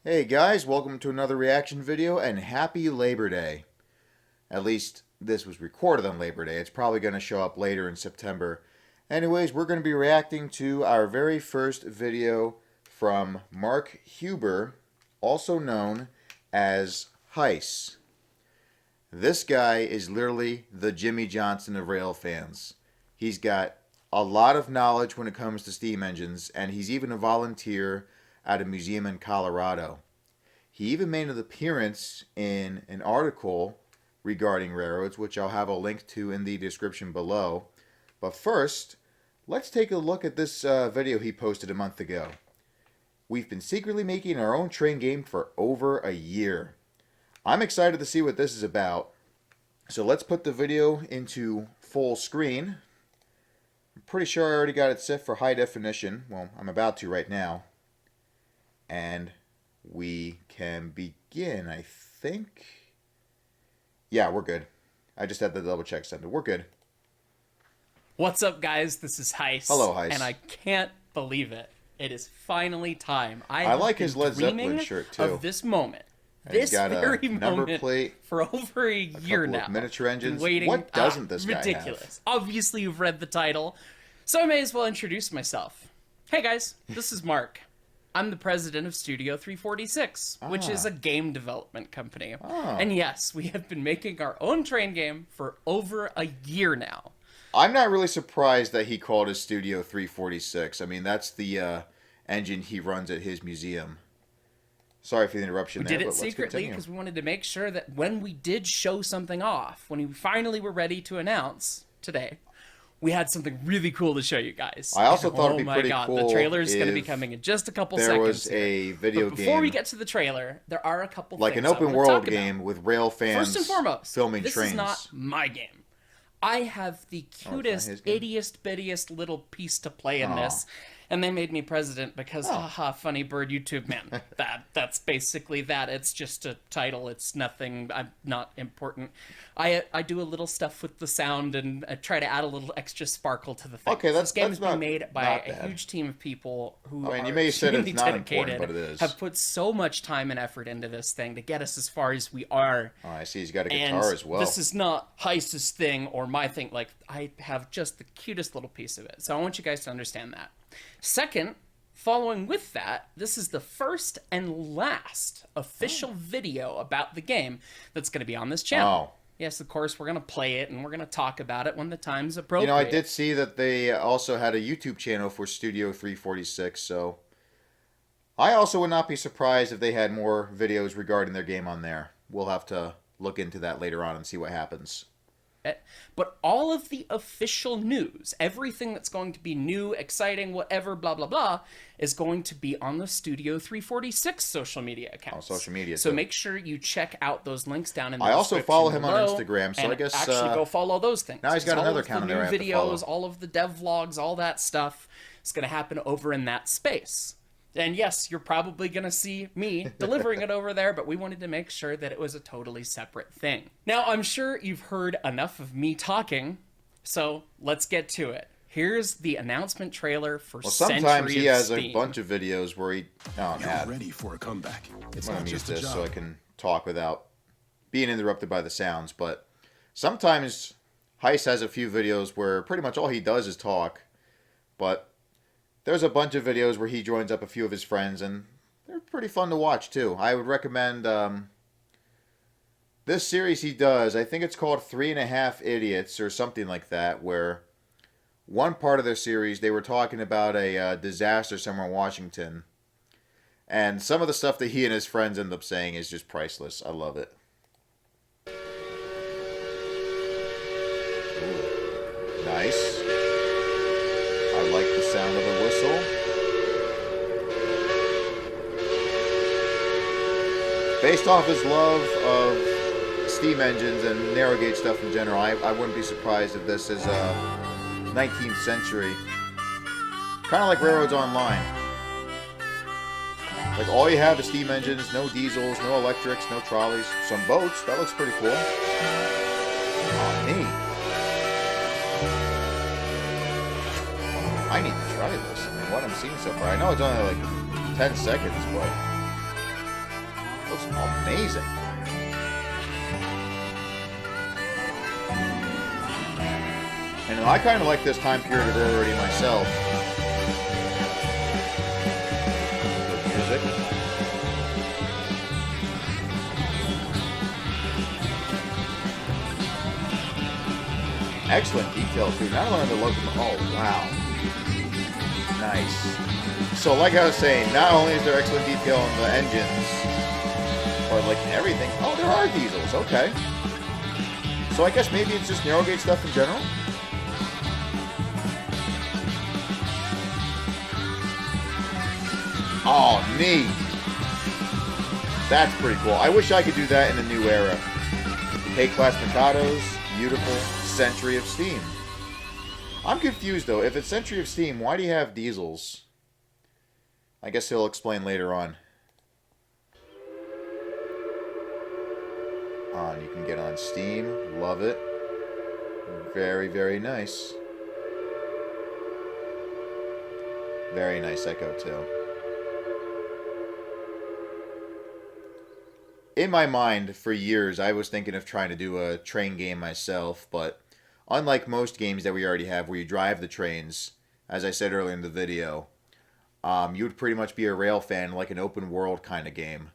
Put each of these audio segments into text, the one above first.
Hey guys, welcome to another reaction video and happy Labor Day. At least this was recorded on Labor Day. It's probably going to show up later in September. Anyways, we're going to be reacting to our very first video from Mark Huber, also known as Hyce. This guy is literally the Jimmy Johnson of rail fans. He's got a lot of knowledge when it comes to steam engines, and he's even a volunteer at a museum in Colorado. He even made an appearance in an article regarding railroads, which I'll have a link to in the description below. But first, let's take a look at this video he posted a month ago. We've been secretly making our own train game for over a year. I'm excited to see what this is about. So let's put the video into full screen. I'm pretty sure I already got it set for high definition. Well, I'm about to right now. And we can begin, I think. Yeah, we're good. I just had to double check something. We're good. What's up, guys? This is Hyce. Hello, Hyce. And I can't believe it. It is finally time. I like his Led Zeppelin shirt, too. Of this moment. And he's got very a number moment plate, for over a year now. Miniature engines. Waiting. What doesn't this guy ridiculous. have? Obviously, you've read the title, so I may as well introduce myself. Hey, guys. This is Mark. I'm the president of Studio 346, which is a game development company. And yes, we have been making our own train game for over a year now. I'm not really surprised that he called his Studio 346. I mean, that's the engine he runs at his museum. Sorry for the interruption there, We did but it let's secretly continue. because we wanted to make sure that when we did show something off, when we finally were ready to announce today, we had something really cool to show you guys. I also thought it'd be pretty cool. cool The trailer's going to be if coming in just a couple there seconds. was a video but before we game, get to the trailer, there are a couple like things an open I wanna world talk about. game with rail fans First and foremost, filming this trains. is not my game. I have the cutest, his game? ittiest, bittiest little piece to play in this. And they made me president because, haha, funny bird YouTube, man. That's basically that. It's just a title. It's nothing. I'm not important. I do a little stuff with the sound and I try to add a little extra sparkle to the thing. Okay, This game that's has been not made by a bad. huge team of people who I mean, you are may have said it's extremely not important, but it is. have put so much time and effort into this thing to get us as far as we are. Oh, I see he's got a And guitar as well. this is not Hyce's thing or my thing. Like, I have just the cutest little piece of it. So I want you guys to understand that. Second, following with that, this is the first and last official video about the game that's going to be on this channel. Oh. Yes, of course, we're going to play it and we're going to talk about it when the time's appropriate. You know, I did see that they also had a YouTube channel for Studio 346, so I also would not be surprised if they had more videos regarding their game on there. We'll have to look into that later on and see what happens. But all of the official news, everything that's going to be new, exciting, whatever, blah, blah, blah, is going to be on the Studio 346 social media accounts. On social media, So too. make sure you check out those links down in the I also description follow him on below, Instagram, so and I guess, actually go follow those things. now he's got All another of the account new there I have to follow. videos, all of the dev vlogs, all that stuff is going to happen over in that space. And yes, you're probably going to see me delivering it over there, but we wanted to make sure that it was a totally separate thing. Now, I'm sure you've heard enough of me talking, so let's get to it. Here's the announcement trailer for Sometimes Century he of has a Steam. bunch of videos where he... Oh, You're man. ready for a comeback. It's I'm not going to mute just a this job. so I can talk without being interrupted by the sounds, but sometimes Hyce has a few videos where pretty much all he does is talk, but there's a bunch of videos where he joins up a few of his friends, and they're pretty fun to watch, too. I would recommend this series he does. I think it's called 3.5 Idiots or something like that, where one part of their series, they were talking about a disaster somewhere in Washington, and some of the stuff that he and his friends end up saying is just priceless. I love it. Ooh, nice. I like the sound of the whistle. Based off his love of steam engines and narrow gauge stuff in general, I wouldn't be surprised if this is 19th century. Kind of like Railroads Online. Like, all you have is steam engines, no diesels, no electrics, no trolleys. Some boats. That looks pretty cool. Oh, neat. I need to try this. I mean, what I'm seeing so far. I know it's only like 10 seconds, but Looks amazing. And I kind of like this time period already myself. Good music. Excellent detail too. Not only on the locomotive. Oh wow. Nice. So like I was saying, not only is there excellent detail on the engines, or like everything. Oh, there are diesels. Okay. So I guess maybe it's just narrow gauge stuff in general. Oh, neat. That's pretty cool. I wish I could do that in the new era. K-Class Mikados, beautiful. Century of Steam. I'm confused though. If it's Century of Steam, why do you have diesels? I guess he'll explain later on. On, you can get on Steam. Love it. Very, very nice. Very nice Echo too. In my mind, for years, I was thinking of trying to do a train game myself, but unlike most games that we already have where you drive the trains, as I said earlier in the video, you would pretty much be a rail fan, like an open world kind of game.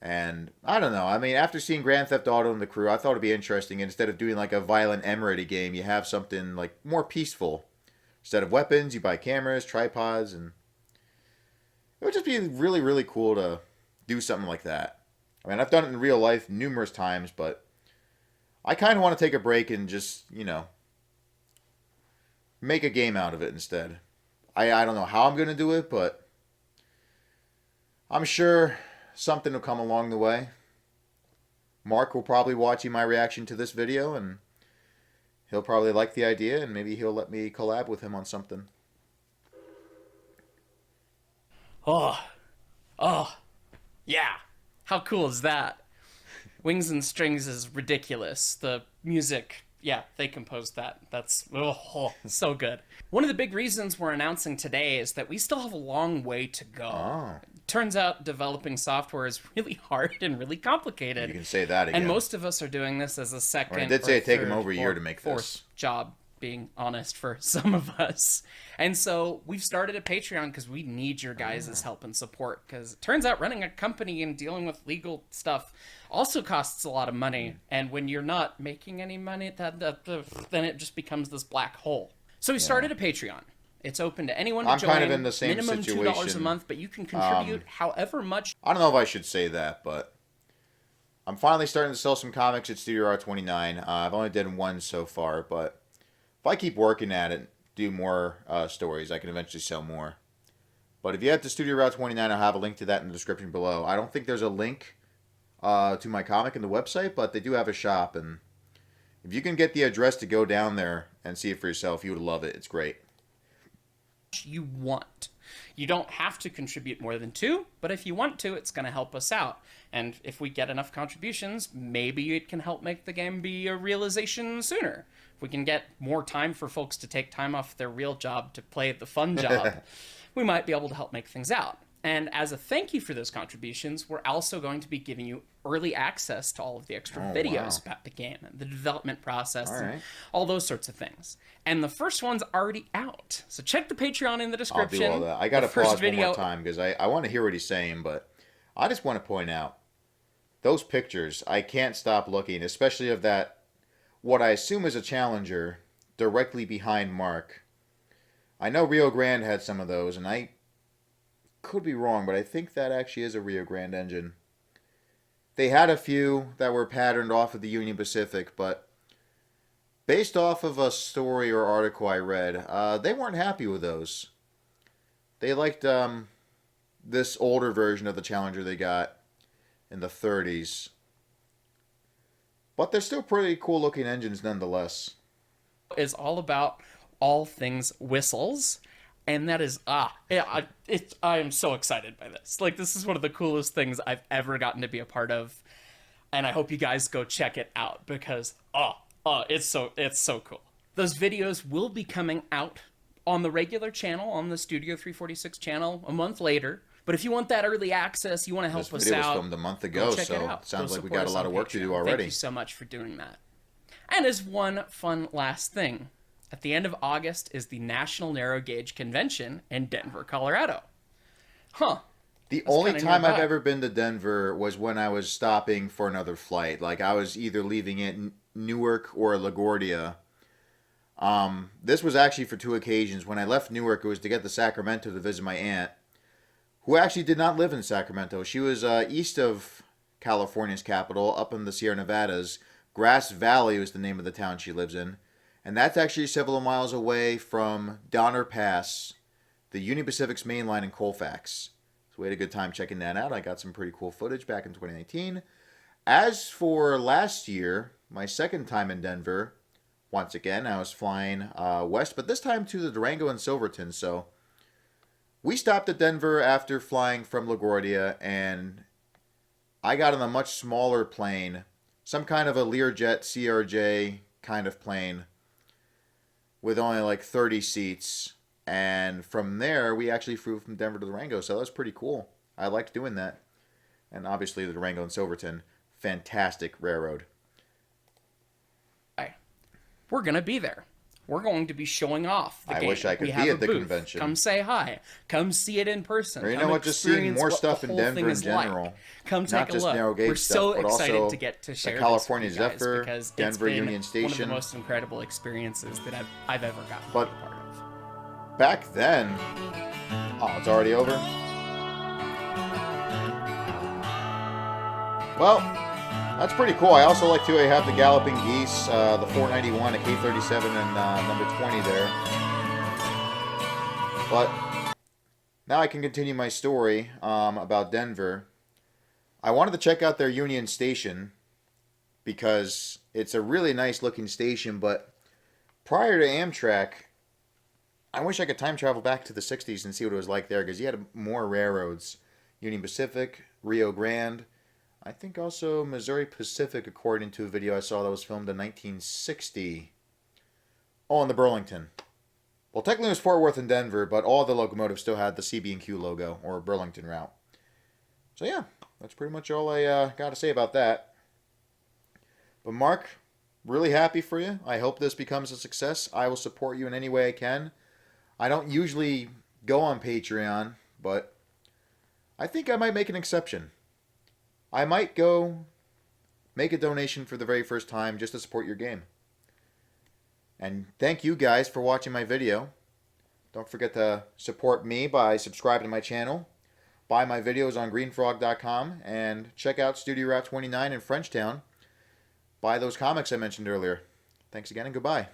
And I don't know. I mean, after seeing Grand Theft Auto and The Crew, I thought it'd be interesting. Instead of doing like a violent Emirati game, you have something like more peaceful. Instead of weapons, you buy cameras, tripods, and it would just be really, really cool to do something like that. I mean, I've done it in real life numerous times, but I kind of want to take a break and just, you know, make a game out of it instead. I don't know how I'm going to do it, but I'm sure something will come along the way. Mark will probably watch my reaction to this video, and he'll probably like the idea, and maybe he'll let me collab with him on something. Oh, yeah. How cool is that? Wings and Strings is ridiculous. The music, yeah, they composed that. That's so good. One of the big reasons we're announcing today is that we still have a long way to go. Oh. Turns out developing software is really hard and really complicated. You can say that again. And most of us are doing this as a second I did say it'd take him third, over a year or to make fourth this job, being honest, for some of us. And so we've started a Patreon because we need your guys' help and support, because it turns out running a company and dealing with legal stuff also costs a lot of money. And when you're not making any money, then it just becomes this black hole. So we started a Patreon. It's open to anyone to join. I'm kind of in the same minimum situation. $2 a month, but you can contribute however much. I don't know if I should say that, but I'm finally starting to sell some comics at Studio R29. I've only done one so far, but if I keep working at it, do more stories, I can eventually sell more. But if you head to Studio Route 29, I'll have a link to that in the description below. I don't think there's a link to my comic in the website, but they do have a shop, and if you can get the address to go down there and see it for yourself, you would love it. It's great. You want. You don't have to contribute more than $2, but if you want to, it's going to help us out. And if we get enough contributions, maybe it can help make the game be a realization sooner. If we can get more time for folks to take time off their real job to play the fun job, we might be able to help make things out. And as a thank you for those contributions, we're also going to be giving you early access to all of the extra videos about the game and the development process and all those sorts of things. And the first one's already out. So check the Patreon in the description. I'll do all that. I got to pause one more time because I want to hear what he's saying, but I just want to point out those pictures. I can't stop looking, especially of that, what I assume is a Challenger directly behind Mark. I know Rio Grande had some of those, and I could be wrong, but I think that actually is a Rio Grande engine. They had a few that were patterned off of the Union Pacific, but based off of a story or article I read, they weren't happy with those. They liked this older version of the Challenger they got in the 30s. But they're still pretty cool looking engines nonetheless. Is all about all things whistles. And that is, I am so excited by this. Like, this is one of the coolest things I've ever gotten to be a part of. And I hope you guys go check it out because, it's so cool. Those videos will be coming out on the regular channel, on the Studio 346 channel, a month later. But if you want that early access, you want to help This us video was out, filmed a month go ago, check it so out. it sounds Go like we support got a us lot on of work to do Patreon. already. Thank you so much for doing that. And as one fun last thing, at the end of August is the National Narrow Gauge Convention in Denver, Colorado. Huh. The That's only kinda time I've nearby. ever been to Denver was when I was stopping for another flight. Like I was either leaving at Newark or LaGuardia. This was actually for two occasions. When I left Newark, it was to get to Sacramento to visit my aunt, who actually did not live in Sacramento. She was east of California's capital, up in the Sierra Nevadas. Grass Valley was the name of the town she lives in. And that's actually several miles away from Donner Pass, the Union Pacific's main line in Colfax. So we had a good time checking that out. I got some pretty cool footage back in 2019. As for last year, my second time in Denver, once again, I was flying west, but this time to the Durango and Silverton. So we stopped at Denver after flying from LaGuardia, and I got on a much smaller plane, some kind of a Learjet CRJ kind of plane with only like 30 seats. And from there, we actually flew from Denver to Durango, so that was pretty cool. I liked doing that. And obviously, the Durango and Silverton, fantastic railroad. We're going to be there. We're going to be showing off the game. I wish I could We be have a at the booth. convention. Come say hi. Come see it in person. Or you Come know what? Just seeing experience more what stuff the in whole Denver thing in is general. like. Come Not take a just look. narrow gauge We're so stuff, but excited also to get to share the this California with you guys Zephyr, because Denver it's been Union one of Station. the most incredible experiences that I've ever gotten But to be a part of. back then, oh, it's already over. Well, that's pretty cool. I also like to have the Galloping Geese, the 491, a K37, and number 20 there. But now I can continue my story about Denver. I wanted to check out their Union Station because it's a really nice looking station, but prior to Amtrak, I wish I could time travel back to the 60s and see what it was like there, because you had more railroads. Union Pacific, Rio Grande, I think also Missouri Pacific, according to a video I saw that was filmed in 1960. Oh, and the Burlington. Well, technically it was Fort Worth and Denver, but all the locomotives still had the CB&Q logo, or Burlington route. So yeah, that's pretty much all I got to say about that. But Mark, really happy for you. I hope this becomes a success. I will support you in any way I can. I don't usually go on Patreon, but I think I might make an exception. I might go make a donation for the very first time just to support your game. And thank you guys for watching my video. Don't forget to support me by subscribing to my channel. Buy my videos on greenfrog.com and check out Studio Route 29 in Frenchtown. Buy those comics I mentioned earlier. Thanks again and goodbye.